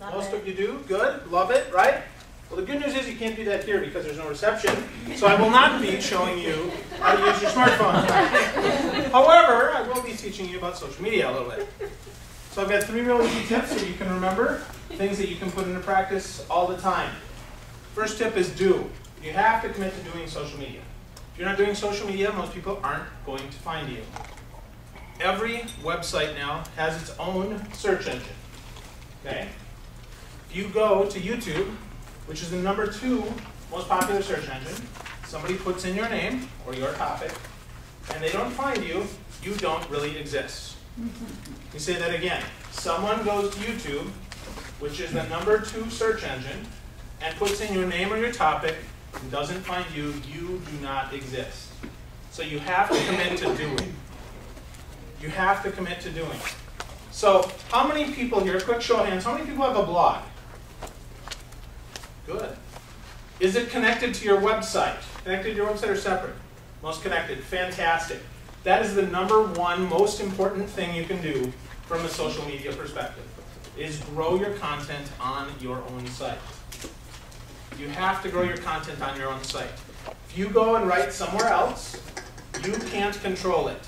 Most of you do. Good. Love it, right? Well, the good news is you can't do that here because there's no reception. So I will not be showing you how to use your smartphone. However, I will be teaching you about social media a little bit. So I've got 3 real easy tips that you can remember, things that you can put into practice all the time. First tip is do. You have to commit to doing social media. If you're not doing social media, most people aren't going to find you. Every website now has its own search engine. Okay? If you go to YouTube, which is the #2 most popular search engine, somebody puts in your name or your topic, and they don't find you, you don't really exist. Let me say that again. Someone goes to YouTube, which is the #2 search engine, and puts in your name or your topic, and doesn't find you, you do not exist. So you have to commit to doing. You have to commit to doing. So how many people here, quick show of hands, how many people have a blog? Good. Is it connected to your website? Connected to your website or separate? Most connected. Fantastic. That is the #1 most important thing you can do from a social media perspective, is grow your content on your own site. You have to grow your content on your own site. If you go and write somewhere else, you can't control it.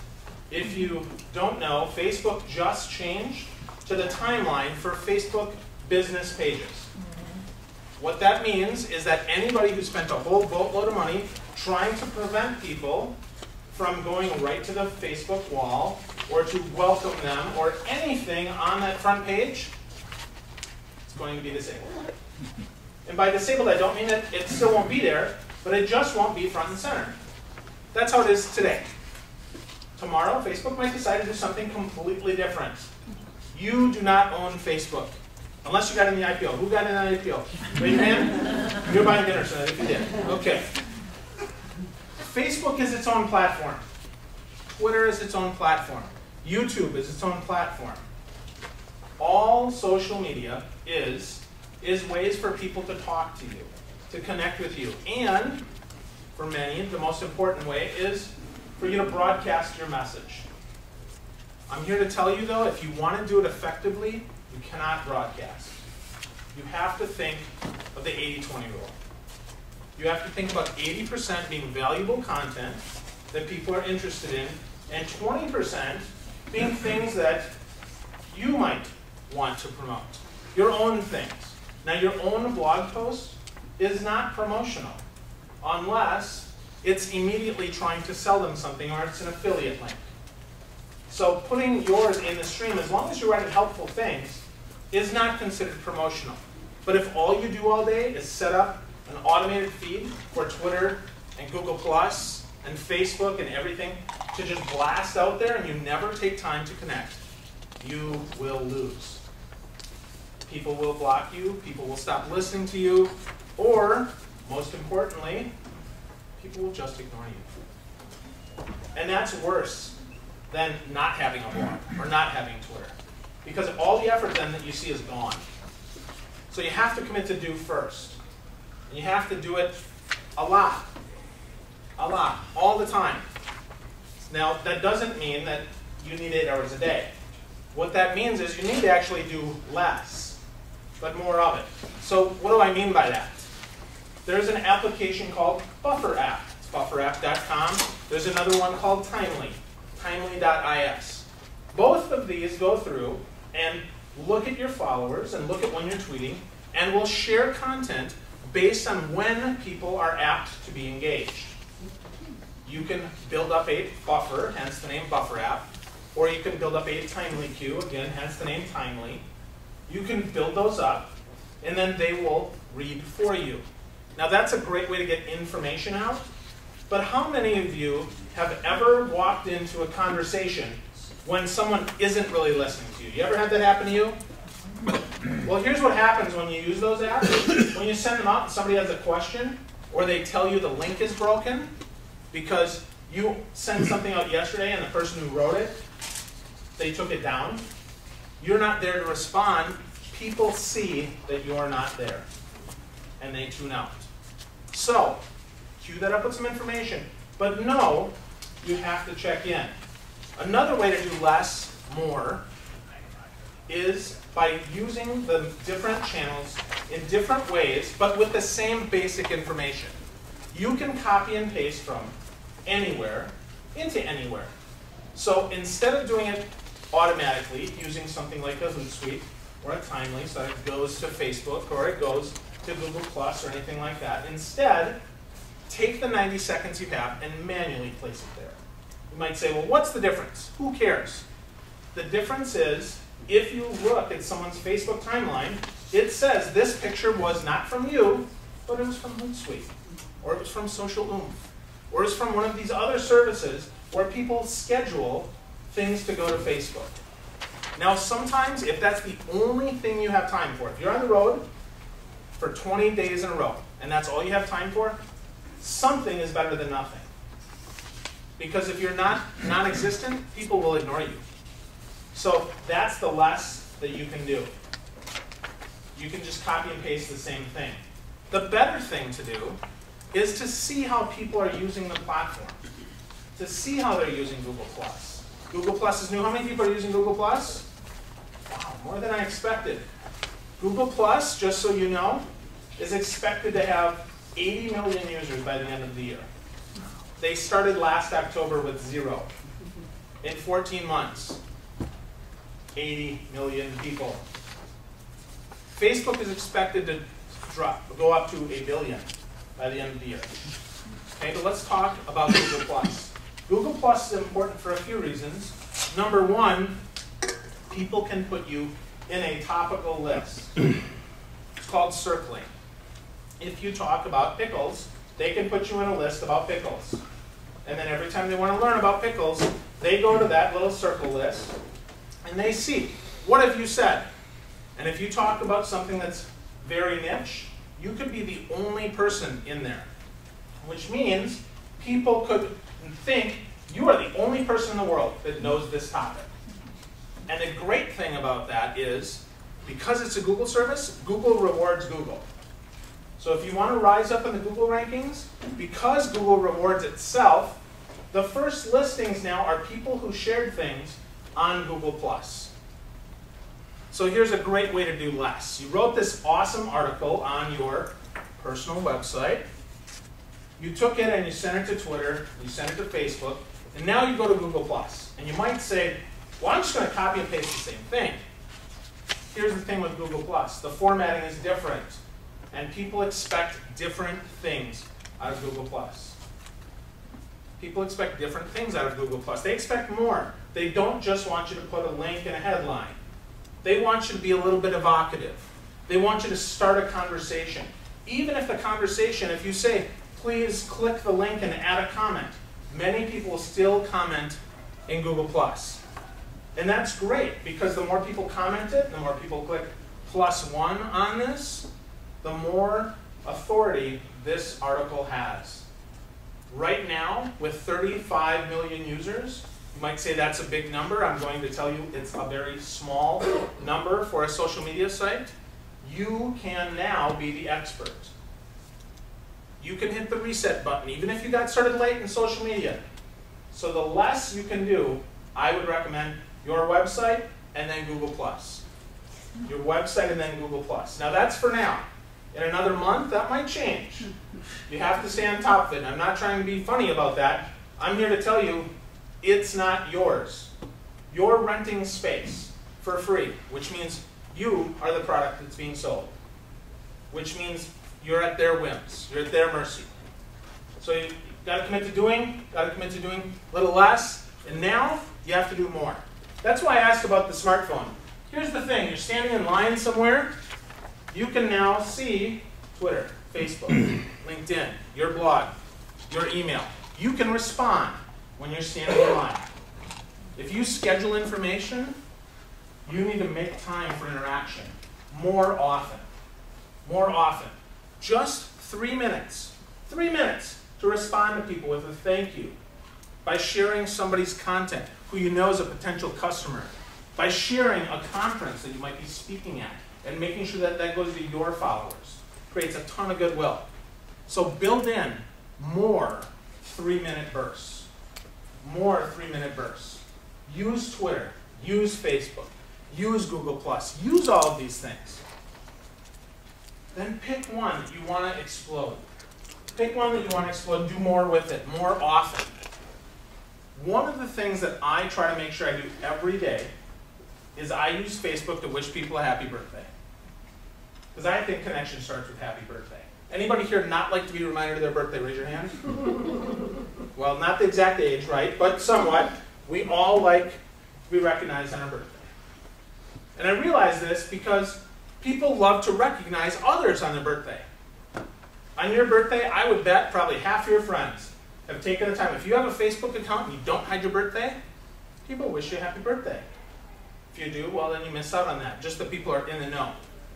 If you don't know, Facebook just changed to the timeline for Facebook business pages. What that means is that anybody who spent a whole boatload of money trying to prevent people from going right to the Facebook wall or to welcome them or anything on that front page, it's going to be disabled. And by disabled, I don't mean that it still won't be there, but it just won't be front and center. That's how it is today. Tomorrow, Facebook might decide to do something completely different. You do not own Facebook. Unless you got in the IPO. Who got in the IPO? Raise your hand. You're buying dinner tonight if you did. Okay. Facebook is its own platform. Twitter is its own platform. YouTube is its own platform. All social media is ways for people to talk to you, to connect with you. And for many, the most important way is for you to broadcast your message. I'm here to tell you, though, if you want to do it effectively, you cannot broadcast. You have to think of the 80-20 rule. You have to think about 80% being valuable content that people are interested in, and 20% being things that you might want to promote. Your own things. Now, your own blog post is not promotional unless it's immediately trying to sell them something or it's an affiliate link. So putting yours in the stream, as long as you're writing helpful things, is not considered promotional. But if all you do all day is set up an automated feed for Twitter and Google Plus and Facebook and everything to just blast out there and you never take time to connect, you will lose. People will block you, people will stop listening to you, or, most importantly, people will just ignore you. And that's worse than not having a blog or not having Twitter. Because all the effort then that you see is gone. So you have to commit to do first. And you have to do it a lot. A lot. All the time. Now, that doesn't mean that you need 8 hours a day. What that means is you need to actually do less, but more of it. So what do I mean by that? There's an application called Buffer App. It's bufferapp.com. There's another one called Timely, timely.is. Both of these go through and look at your followers and look at when you're tweeting, and will share content based on when people are apt to be engaged. You can build up a buffer, hence the name Buffer App, or you can build up a Timely queue, again, hence the name Timely. You can build those up, and then they will read for you. Now that's a great way to get information out, but how many of you have ever walked into a conversation when someone isn't really listening to you? You ever had that happen to you? Well, here's what happens when you use those apps. When you send them out and somebody has a question, or they tell you the link is broken, because you sent something out yesterday and the person who wrote it, they took it down. You're not there to respond. People see that you're not there, and they tune out. So, cue that up with some information. But no, you have to check in. Another way to do less, more, is by using the different channels in different ways, but with the same basic information. You can copy and paste from anywhere into anywhere. So instead of doing it automatically using something like a Hootsuite or a Timely, so it goes to Facebook or it goes to Google Plus or anything like that, instead, take the 90 seconds you have and manually place it there. You might say, well, what's the difference? Who cares? The difference is, if you look at someone's Facebook timeline, it says this picture was not from you, but it was from Hootsuite, or it was from Social Oomph, or it's from one of these other services where people schedule things to go to Facebook. Now, sometimes, if that's the only thing you have time for, if you're on the road for 20 days in a row, and that's all you have time for, something is better than nothing. Because if you're not non-existent, people will ignore you. So that's the less that you can do. You can just copy and paste the same thing. The better thing to do is to see how people are using the platform. To see how they're using Google+. Google+ is new. How many people are using Google+? Wow, more than I expected. Google+, just so you know, is expected to have 80 million users by the end of the year. They started last October with 0. In 14 months, 80 million people. Facebook is expected to go up to 1 billion by the end of the year. Okay, but let's talk about Google+. Google+ is important for a few reasons. Number one, people can put you in a topical list. It's called circling. If you talk about pickles, they can put you in a list about pickles. And then every time they want to learn about pickles, they go to that little circle list, and they see, what have you said? And if you talk about something that's very niche, you could be the only person in there. Which means people could think you are the only person in the world that knows this topic. And the great thing about that is, because it's a Google service, Google rewards Google. So if you want to rise up in the Google rankings, because Google rewards itself, the first listings now are people who shared things on Google+. So here's a great way to do less. You wrote this awesome article on your personal website. You took it and you sent it to Twitter, you sent it to Facebook, and now you go to Google+. And you might say, well, I'm just going to copy and paste the same thing. Here's the thing with Google+. The formatting is different. And people expect different things out of Google+. People expect different things out of Google+. They expect more. They don't just want you to put a link in a headline. They want you to be a little bit evocative. They want you to start a conversation. Even if the conversation, if you say, please click the link and add a comment, many people still comment in Google+. And that's great, because the more people comment it, the more people click +1 on this, the more authority this article has. Right now, with 35 million users, you might say that's a big number. I'm going to tell you it's a very small number for a social media site. You can now be the expert. You can hit the reset button, even if you got started late in social media. So the less you can do, I would recommend your website and then Google+. Your website and then Google+. Now that's for now. In another month, that might change. You have to stay on top of it. I'm not trying to be funny about that. I'm here to tell you, it's not yours. You're renting space for free, which means you are the product that's being sold. Which means you're at their whims. You're at their mercy. So you've got to commit to doing a little less, and now you have to do more. That's why I asked about the smartphone. Here's the thing. You're standing in line somewhere. You can now see Twitter, Facebook, LinkedIn, your blog, your email. You can respond when you're standing in line. If you schedule information, you need to make time for interaction more often. More often. Just 3 minutes. 3 minutes to respond to people with a thank you. By sharing somebody's content who you know is a potential customer. By sharing a conference that you might be speaking at and making sure that that goes to your followers. Creates a ton of goodwill. So build in more 3-minute bursts. More 3-minute bursts. Use Twitter. Use Facebook. use Google+, use all of these things. Then pick one that you want to explode. Pick one that you want to explode, do more with it, more often. One of the things that I try to make sure I do every day is I use Facebook to wish people a happy birthday. Because I think connection starts with happy birthday. Anybody here not like to be reminded of their birthday? Raise your hand. Well, not the exact age, right? But somewhat. We all like to be recognized on our birthday. And I realize this because people love to recognize others on their birthday. On your birthday, I would bet probably half your friends have taken the time. If you have a Facebook account and you don't hide your birthday, people wish you a happy birthday. If you do, well, then you miss out on that. Just the people are in the know.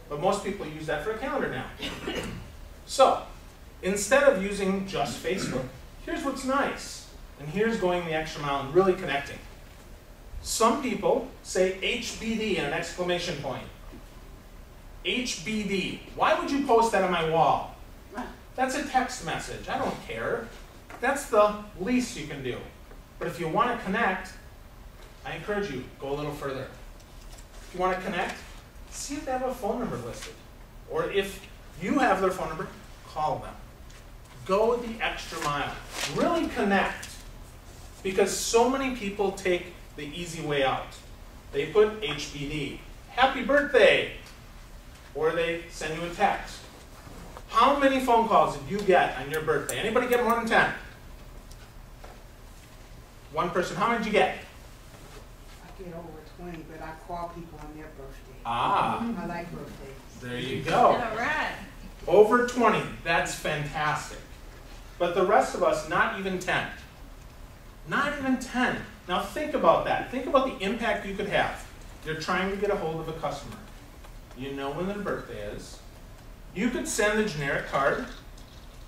But most people use that for a calendar now. So, instead of using just Facebook, here's what's nice. And here's going the extra mile and really connecting. Some people say HBD and an exclamation point. HBD. Why would you post that on my wall? That's a text message. I don't care. That's the least you can do. But if you want to connect, I encourage you, go a little further. If you want to connect, see if they have a phone number listed. Or if you have their phone number, call them. Go the extra mile. Really connect. Because so many people take the easy way out. They put HBD, happy birthday, or they send you a text. How many phone calls did you get on your birthday? Anybody get more than 10? One person. How many did you get? I get over 20, but I call people on their birthday. Ah. I like birthdays. There you go. All right. Over 20. That's fantastic. But the rest of us, not even 10. Not even 10. Now think about that. Think about the impact you could have. You're trying to get a hold of a customer. You know when their birthday is. You could send the generic card, you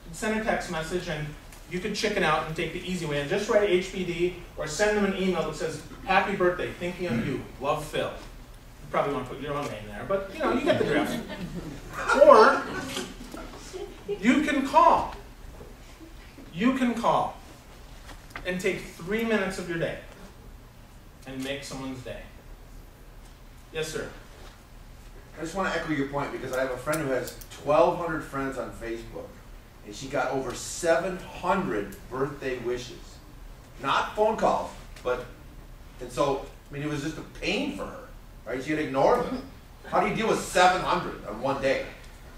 could send a text message, and you could chicken out and take the easy way and just write HBD or send them an email that says, happy birthday, thinking of you, love Phil. You probably want to put your own name there, but you know, you get the drift. Or you can call. You can call and take 3 minutes of your day and make someone's day. Yes, sir. I just want to echo your point because I have a friend who has 1,200 friends on Facebook, and she got over 700 birthday wishes. Not phone calls, but, and so, I mean, it was just a pain for her, right? She had to ignore them. How do you deal with 700 on one day?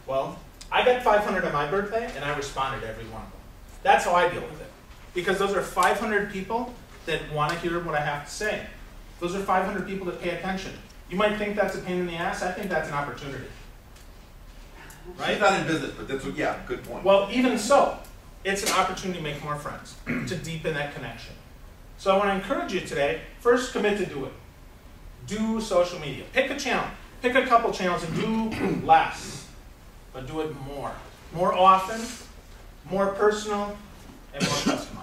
Well, I got 500 on my birthday, and I responded to every one of them. That's how I deal with it. Because those are 500 people that want to hear what I have to say. Those are 500 people that pay attention. You might think that's a pain in the ass. I think that's an opportunity. Right? She's not in business, but that's what, yeah, good point. Well, even so, it's an opportunity to make more friends, to deepen that connection. So I want to encourage you today, first commit to do it. Do social media. Pick a channel. Pick a couple channels and do less, but do it more. More often, more personal, and more customized.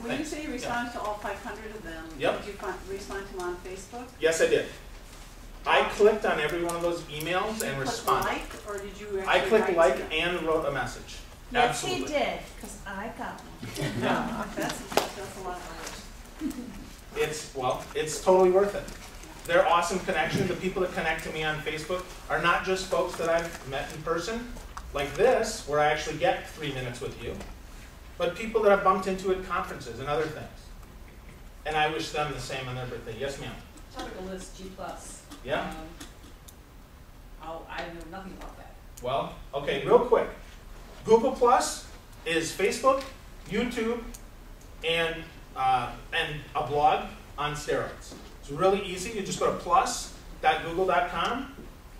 When you say you responded to all 500 of them, Yep. did you respond to them on Facebook? Yes, I did. I clicked on every one of those emails and Did you responded. click like, or did you I actually clicked write like to them? and wrote a message. Yes, Absolutely. he did, because I got one. No, that's a lot of hours. It's totally worth it. They're awesome connections. The people that connect to me on Facebook are not just folks that I've met in person, like this, where I actually get 3 minutes with you, but people that I've bumped into at conferences and other things. And I wish them the same on their birthday. Yes, ma'am. Topical list G+. Yeah. I know nothing about that. Well, okay, real quick. Google Plus is Facebook, YouTube, and a blog on steroids. It's really easy. You just go to plus.google.com.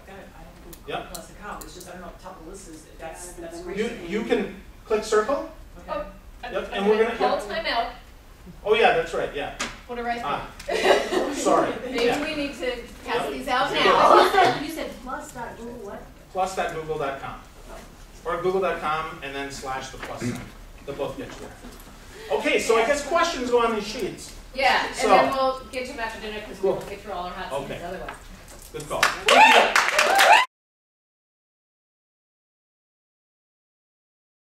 I have a Yep. Plus account. It's just I don't know what topical list is. That's great. You can click circle. Okay. Yep, and we're gonna Call time out. Oh yeah, that's right. Yeah. What do I Ah, sorry. Maybe Yeah. we need to pass these out Yeah. now. You said plus.google what? Plus.google.com. Or google.com and then / the plus sign. They'll both get you there. Okay, so I guess questions go on these sheets. Yeah, and So- then we'll get to them after dinner because we Cool. won't get through all our hot Okay. seats otherwise. Good call. Thank you.